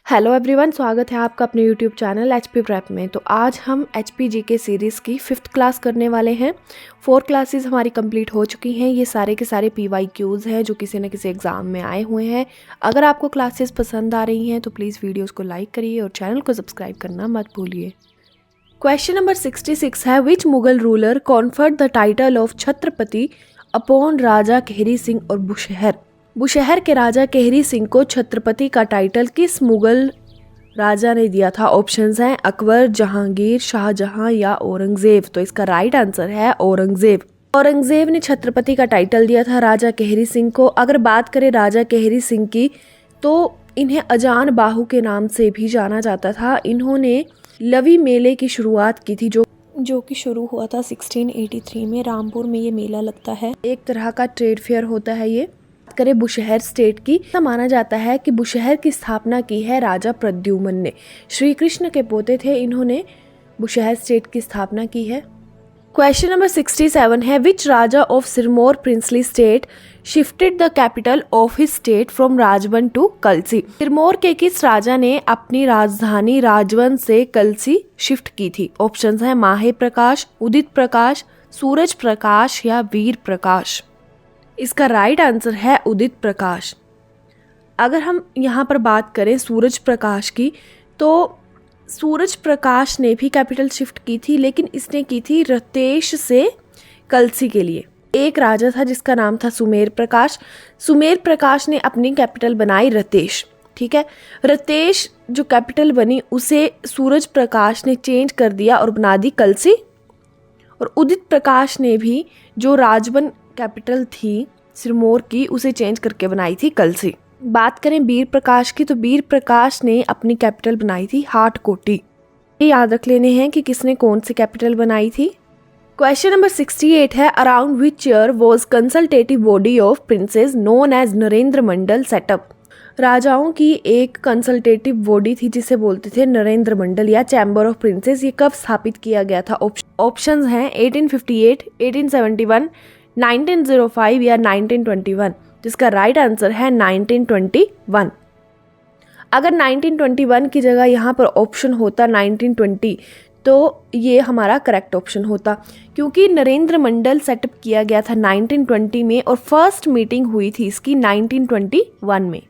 Hello everyone, स्वागत है आपका अपने यूट्यूब चैनल एचपी प्रेप में। तो आज हम एचपी जीके सीरीज़ की 5th क्लास करने वाले हैं। 4 क्लासेस हमारी कंप्लीट हो चुकी हैं। ये सारे के सारे PYQs हैं जो किसी न किसी एग्ज़ाम में आए हुए हैं। अगर आपको क्लासेस पसंद आ रही हैं तो प्लीज़ वीडियोज़ को लाइक करिए और चैनल को सब्सक्राइब करना मत भूलिए। क्वेश्चन नंबर 66 है, which Mughal ruler conferred the title of Chhatrapati upon Raja Kehri Singh और बुशहर। बुशहर के राजा केहरी सिंह को छत्रपति का टाइटल किस मुगल राजा ने दिया था? ऑप्शंस हैं अकबर, जहांगीर, शाहजहां या औरंगजेब। तो इसका राइट आंसर है औरंगजेब। औरंगजेब ने छत्रपति का टाइटल दिया था राजा केहरी सिंह को। अगर बात करें राजा केहरी सिंह की तो इन्हें अजान बाहू के नाम से भी जाना जाता था। इन्होंने लवी मेले की शुरुआत की थी जो कि शुरू हुआ था 1683 में। रामपुर में ये मेला लगता है, एक तरह का ट्रेड फेयर होता है ये। करें बुशहर स्टेट की, ऐसा माना जाता है कि बुशहर की स्थापना की है राजा प्रद्युम्न ने। श्री कृष्ण के पोते थे, इन्होंने बुशहर स्टेट की स्थापना की है। क्वेश्चन नंबर 67 है, which Raja of Sirmaur princely state shifted the capital of his state from Rajban to Kalsi. Sirmaur के किस राजा ने अपनी राजधानी राजवन से कलसी शिफ्ट की थी? ऑप्शंस हैं माहे प्रकाश, उदित प्रकाश, सूरज प्रकाश या वीर प्रकाश। इसका राइट आंसर है उदित प्रकाश। अगर हम यहाँ पर बात करें सूरज प्रकाश की, तो सूरज प्रकाश ने भी कैपिटल शिफ्ट की थी, लेकिन इसने की थी रतेश से कलसी के लिए। एक राजा था जिसका नाम था सुमेर प्रकाश। सुमेर प्रकाश ने अपनी कैपिटल बनाई रतेश। ठीक है, रतेश जो कैपिटल बनी उसे सूरज प्रकाश ने चेंज कर दिया और बना दी कलसी। और उदित प्रकाश ने भी जो राजवन कैपिटल थी सिरमौर की, उसे चेंज करके बनाई थी कलसी। बात करें वीर प्रकाश की, तो वीर प्रकाश ने अपनी कैपिटल बनाई थी हाटकोटी। ये याद रख लेने हैं कि किसने कौन सी कैपिटल बनाई थी। क्वेश्चन नंबर 68 है, around which year was consultative body of princes known as Narendra Mandal set up. राजाओं की एक कंसल्टेटिव बॉडी थी जिसे बोलते थे नरेंद्र मंडल या चैम्बर ऑफ प्रिंसेस। ये कब स्थापित किया गया था? ऑप्शंस हैं 1858, 1871, 1905 या 1921। जिसका राइट आंसर है 1921। अगर 1921 की जगह यहाँ पर ऑप्शन होता 1920 तो ये हमारा करेक्ट ऑप्शन होता, क्योंकि नरेंद्र मंडल सेटअप किया गया था 1920 में और फर्स्ट मीटिंग हुई थी इसकी 1921 में।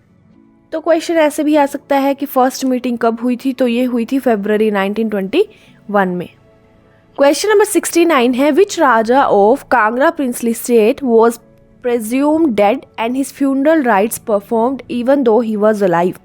तो क्वेश्चन ऐसे भी आ सकता है कि फर्स्ट मीटिंग कब हुई थी, तो ये हुई थी फरवरी 1921 में। क्वेश्चन नंबर 69 है, which Raja of Kangra princely state was presumed dead and his funeral rites performed even though he was alive।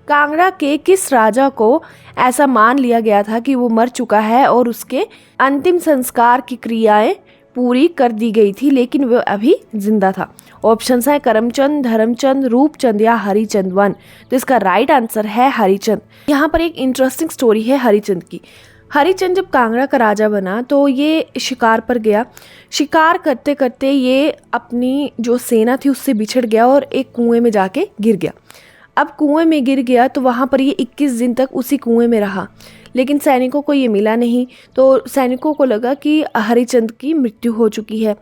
Kangra के किस राजा को ऐसा मान लिया गया था कि वो मर चुका है और उसके अंतिम संस्कार की क्रियाएं पूरी कर दी गई थी लेकिन वो अभी जिंदा था? ऑप्शंस है करमचंद, धर्मचंद, रूपचंद या हरिचंद वन। तो इसका राइट आंसर है हरिचंद। यहाँ पर एक इंटरेस्टिंग स्टोरी है हरिचंद की। हरिचंद जब कांगड़ा का राजा बना तो ये शिकार पर गया। शिकार करते करते ये अपनी जो सेना थी उससे बिछड़ गया और एक कुएं में जाके गिर गया। अब कुएं में गिर गया तो वहाँ पर ये 21 दिन तक उसी कुएं में रहा, लेकिन सैनिकों को ये मिला नहीं। तो सैनिकों को लगा कि हरिचंद की मृत्यु हो चुकी है।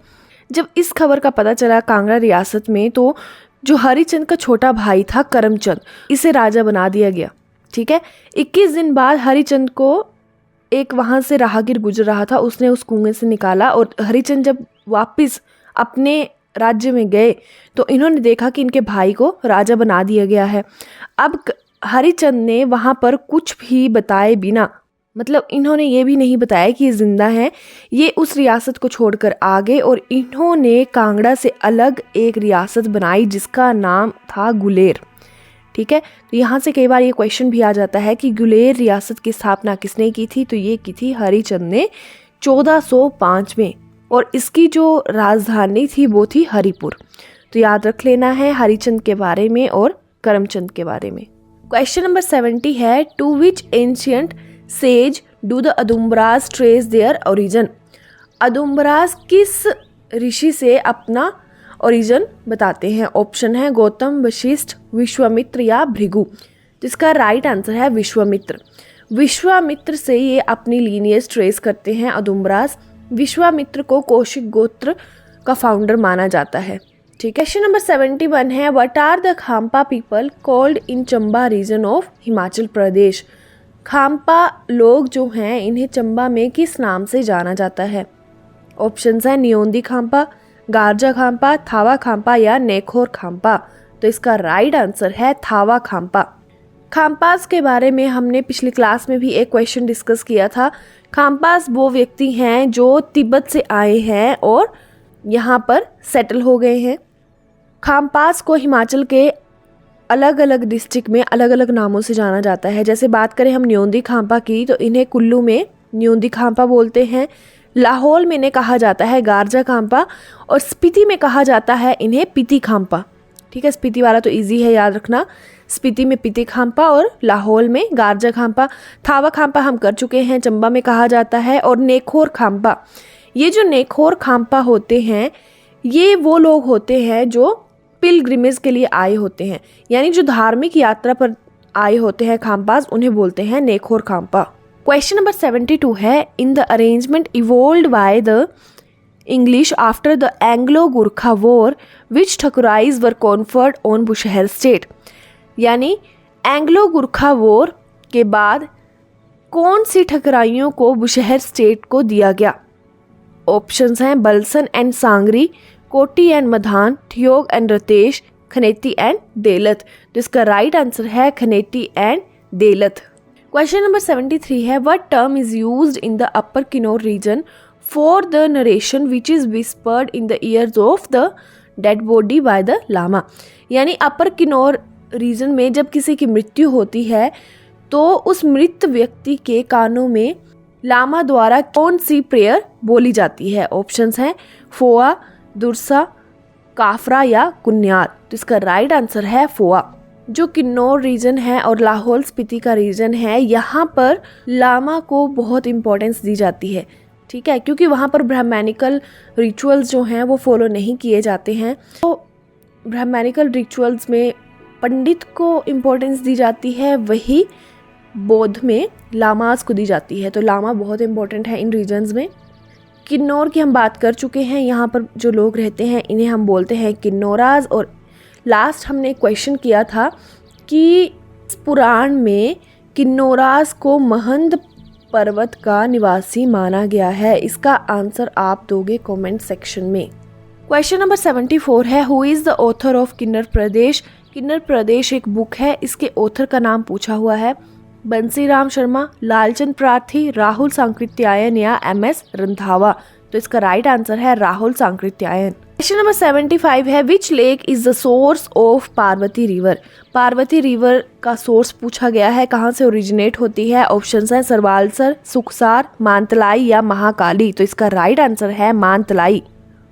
जब इस खबर का पता चला कांगड़ा रियासत में, तो जो हरिचंद का छोटा भाई था करमचंद, इसे राजा बना दिया गया। ठीक है, 21 दिन बाद हरिचंद को एक वहाँ से राहगीर गुजर रहा था, उसने उस कुएं से निकाला और हरिचंद जब वापस अपने राज्य में गए तो इन्होंने देखा कि इनके भाई को राजा बना दिया गया है। अब हरिचंद ने वहाँ पर कुछ भी बताए बिना, मतलब इन्होंने ये भी नहीं बताया कि ये जिंदा है, ये उस रियासत को छोड़कर आ गए और इन्होंने कांगड़ा से अलग एक रियासत बनाई जिसका नाम था गुलेर। ठीक है, तो यहाँ से कई बार ये क्वेश्चन भी आ जाता है कि गुलेर रियासत की स्थापना किसने की थी? तो ये की थी हरिचंद ने 1405 में और इसकी जो राजधानी थी वो थी हरिपुर। तो याद रख लेना है हरिचंद के बारे में और करमचंद के बारे में। क्वेश्चन नंबर 70 है, to which ancient sage do the Audumbaras trace their origin. Audumbaras किस ऋषि से अपना ओरिजिन बताते हैं? ऑप्शन है गौतम, वशिष्ठ, विश्वामित्र या भृगु। जिसका राइट आंसर है विश्वामित्र। विश्वामित्र से ये अपनी लीनियज ट्रेस करते हैं अदुम्बराज। विश्वामित्र को कौशिक गोत्र का फाउंडर माना जाता है। ठीक है। क्वेश्चन नंबर 71 है what are the Khampa people called in Chamba region of Himachal Pradesh. Khampa लोग जो हैं इन्हें चंबा में किस नाम से जाना जाता है? ऑप्शंस है नियोंदी खाम्पा, गारजा खाम्पा, थावा खाम्पा या नेखोर खाम्पा। तो इसका राइट आंसर है थावा खाम्पा। खाम्पास के बारे में हमने पिछली क्लास में भी एक क्वेश्चन डिस्कस किया था। खाम्पास वो व्यक्ति हैं जो तिब्बत से आए हैं और यहाँ पर सेटल हो गए हैं। खाम्पास को हिमाचल के अलग अलग डिस्ट्रिक्ट में अलग अलग नामों से जाना जाता है। जैसे बात करें हम नियोंदी खाम्पा की तो इन्हें कुल्लू में नियोंदी खाम्पा बोलते हैं, लाहौल में इन्हें कहा जाता है गारजा खाम्पा और स्पीति में कहा जाता है इन्हें पिति खाम्पा। ठीक है, स्पीति वाला तो इजी है याद रखना। स्पीति में पिति खाम्पा और लाहौल में गारजा खाम्पा। थावा खाम्पा हम कर चुके हैं, चंबा में कहा जाता है। और नेखोर खाम्पा, ये जो नेखोर खाम्पा होते हैं ये वो लोग होते हैं जो पिलग्रिमेज के लिए आए होते हैं, यानी जो धार्मिक यात्रा पर आए होते हैं खाम्पास, उन्हें बोलते हैं नेखोर खाम्पा। क्वेश्चन नंबर 72 है in the arrangement evolved by the English after the Anglo-Gurkha War, which Thakurais were conferred on Bushahar state। यानी एंग्लो गुरखा वॉर के बाद कौन सी ठकुराइयों को बुशहर स्टेट को दिया गया? ऑप्शंस हैं Balsan and Sangri, Koti and Madhan, Theog and Ratesh, Khaneti and Delath. तो इसका राइट आंसर है Khaneti and Delath. Question number 73 है what term is used in the upper Kinnaur region for the narration which is whispered in the ears of the dead body by the lama। यानी अपर Kinnaur reason में जब किसी की मृत्यु होती है तो उस मृत व्यक्ति के कानों में लामा द्वारा कौन सी प्रेयर बोली जाती है? ऑप्शंस हैं फोआ, दुरसा, काफरा या कुन्यार। तो इसका राइट आंसर है फोआ। जो किन्नौर रीजन है और लाहौल स्पीति का रीजन है, यहाँ पर लामा को बहुत इम्पोर्टेंस दी जाती है। ठीक है, क्योंकि वहाँ पर ब्राह्मणिकल रिचुअल्स जो हैं वो फॉलो नहीं किए जाते हैं। तो ब्राह्मणिकल रिचुअल्स में पंडित को इम्पोर्टेंस दी जाती है, वही बौद्ध में लामास को दी जाती है। तो लामा बहुत इम्पोर्टेंट है इन रीजन्स में। किन्नौर की हम बात कर चुके हैं, यहाँ पर जो लोग रहते हैं इन्हें हम बोलते हैं किन्नौराज। और लास्ट हमने क्वेश्चन किया था कि इस पुराण में किन्नौराज को महंद पर्वत का निवासी माना गया है। इसका आंसर आप दोगे कमेंट सेक्शन में। क्वेश्चन नंबर 74 है who is the author of Kinnar Pradesh. Kinnar Pradesh एक बुक है, इसके ऑथर का नाम पूछा हुआ है। बंसी राम शर्मा, लालचंद प्रार्थी, राहुल सांकृत्यायन या MS रंधावा। तो इसका राइट आंसर है राहुल सांकृत्यायन। क्वेश्चन नंबर 75 है which lake is the source of Parvati river. Parvati river का सोर्स पूछा गया है, कहाँ से ओरिजिनेट होती है? ऑप्शंस हैं सरवालसर, सुखसार, मानतलाई या महाकाली। तो इसका राइट आंसर है मानतलाई।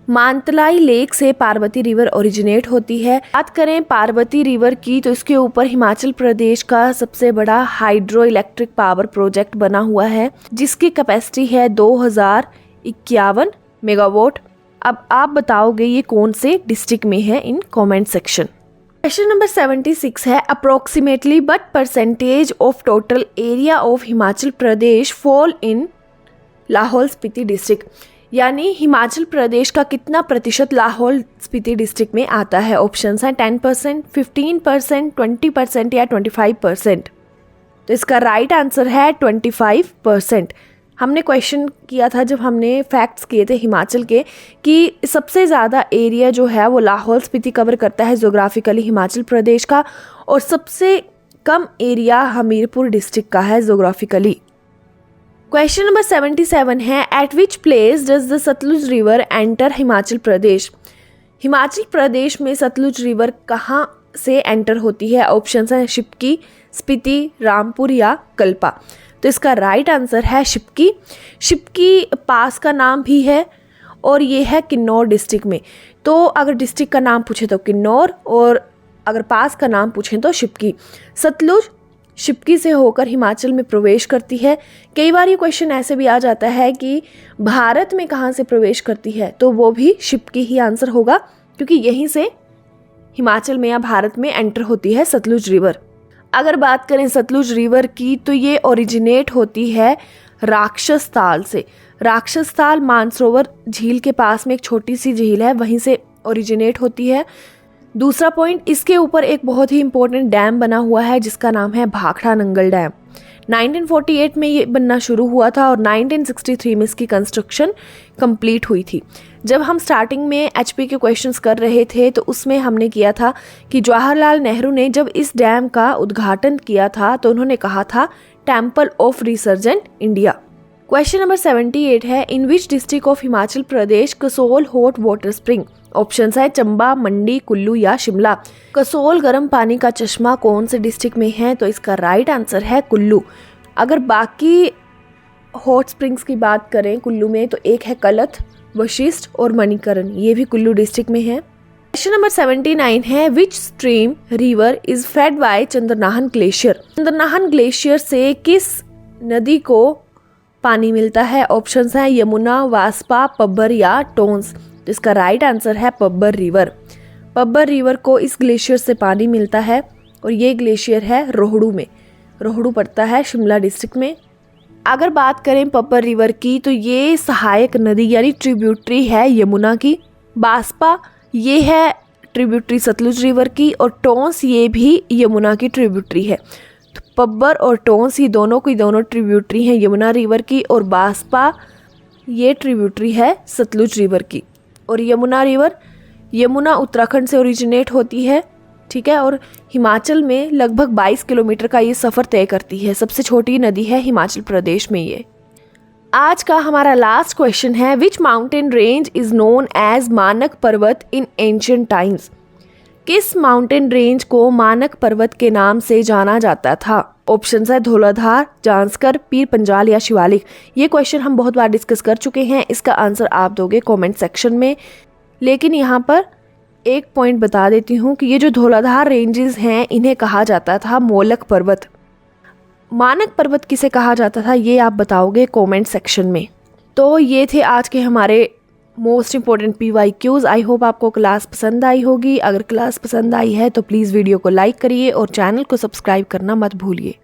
मानतलाई लेक से पार्वती रिवर ओरिजिनेट होती है। बात करें पार्वती रिवर की तो इसके ऊपर हिमाचल प्रदेश का सबसे बड़ा हाइड्रो इलेक्ट्रिक पावर प्रोजेक्ट बना हुआ है, जिसकी कैपेसिटी है 2051 मेगावाट। अब आप बताओगे ये कौन से डिस्ट्रिक्ट में है in comment section. Question number 76 है approximately but percentage of total area of Himachal Pradesh fall in Lahaul Spiti district. यानी हिमाचल प्रदेश का कितना प्रतिशत लाहौल स्पीति डिस्ट्रिक्ट में आता है? ऑप्शंस हैं 10%, 15%, 20% या 25%। तो इसका राइट आंसर है 25%। हमने क्वेश्चन किया था जब हमने फैक्ट्स किए थे हिमाचल के कि सबसे ज़्यादा एरिया जो है वो लाहौल स्पीति कवर करता है जोग्राफिकली हिमाचल प्रदेश का, और सबसे कम एरिया हमीरपुर डिस्ट्रिक्ट का है जोग्राफिकली। क्वेश्चन नंबर 77 है at which place does the Sutlej river enter Himachal Pradesh. Himachal Pradesh में सतलुज रिवर कहाँ से एंटर होती है? ऑप्शंस हैं शिप्की, स्पीति, रामपुर या कल्पा। तो इसका राइट आंसर है शिप्की। शिप्की पास का नाम भी है और ये है किन्नौर डिस्ट्रिक्ट में। तो अगर डिस्ट्रिक्ट का नाम पूछे तो किन्नौर और अगर पास का नाम पूछें तो शिप्की। सतलुज शिप्की से होकर हिमाचल में प्रवेश करती है। कई बार ये क्वेश्चन ऐसे भी आ जाता है कि भारत में कहाँ से प्रवेश करती है, तो वो भी शिप्की ही आंसर होगा, क्योंकि यहीं से हिमाचल में या भारत में एंटर होती है सतलुज रिवर। अगर बात करें सतलुज रिवर की तो ये ओरिजिनेट होती है राक्षस ताल से। राक्षस ताल मानसरोवर झील के पास में एक छोटी सी झील है, वहीं से ओरिजिनेट होती है। दूसरा पॉइंट, इसके ऊपर एक बहुत ही इंपॉर्टेंट डैम बना हुआ है जिसका नाम है भाखड़ा नंगल डैम। 1948 में ये बनना शुरू हुआ था और 1963 में इसकी कंस्ट्रक्शन कंप्लीट हुई थी। जब हम स्टार्टिंग में एचपी के क्वेश्चंस कर रहे थे तो उसमें हमने किया था कि जवाहरलाल नेहरू ने जब इस डैम का उद्घाटन किया था तो उन्होंने कहा था temple of resurgent India. Question number 78 है, in which district of Himachal Pradesh Kasol hot water spring. Option है चंबा, मंडी, कुल्लू या शिमला। कसोल गर्म पानी का चश्मा कौन से डिस्ट्रिक्ट में है? तो इसका राइट आंसर है कुल्लू। अगर बाकी हॉट स्प्रिंग्स की बात करें कुल्लू में तो एक है कलथ, वशिष्ठ और मणिकरण, ये भी कुल्लू डिस्ट्रिक्ट में है। क्वेश्चन नंबर 79 है, विच stream river is fed by Chandranahan glacier. Chandranahan glacier से किस नदी को पानी मिलता है? ऑप्शंस हैं यमुना, वास्पा, पब्बर या टोंस। जिसका राइट आंसर है पब्बर रिवर। पब्बर रिवर को इस ग्लेशियर से पानी मिलता है और ये ग्लेशियर है रोहड़ू में। रोहड़ू पड़ता है शिमला डिस्ट्रिक्ट में। अगर बात करें पब्बर रिवर की तो ये सहायक नदी यानी ट्रिब्यूटरी है यमुना की। बास्पा ये है ट्रिब्यूटरी सतलुज रिवर की और टोंस ये भी यमुना की ट्रिब्यूटरी है। तो पब्बर और टोंस ये दोनों की दोनों ट्रिब्यूटरी हैं यमुना रिवर की और बास्पा ये ट्रिब्यूटरी है सतलुज रिवर की। और यमुना रिवर, यमुना उत्तराखंड से ओरिजिनेट होती है, ठीक है, और हिमाचल में लगभग 22 किलोमीटर का ये सफ़र तय करती है। सबसे छोटी नदी है हिमाचल प्रदेश में ये। आज का हमारा लास्ट क्वेश्चन है, which mountain range is known as Manak Parvat in ancient times. किस माउंटेन रेंज को मानक पर्वत के नाम से जाना जाता था? ऑप्शन है धौलाधार, जांस्कर, पीर पंजाल या शिवालिक। ये क्वेश्चन हम बहुत बार डिस्कस कर चुके हैं, इसका आंसर आप दोगे कमेंट सेक्शन में। लेकिन यहाँ पर एक पॉइंट बता देती हूँ कि ये जो धौलाधार रेंजेस हैं इन्हें कहा जाता था मोलक पर्वत। मानक पर्वत किसे कहा जाता था ये आप बताओगे कमेंट सेक्शन में। तो ये थे आज के हमारे most important PYQs। I hope आपको क्लास पसंद आई होगी। अगर क्लास पसंद आई है तो प्लीज़ वीडियो को लाइक करिए और चैनल को सब्सक्राइब करना मत भूलिए।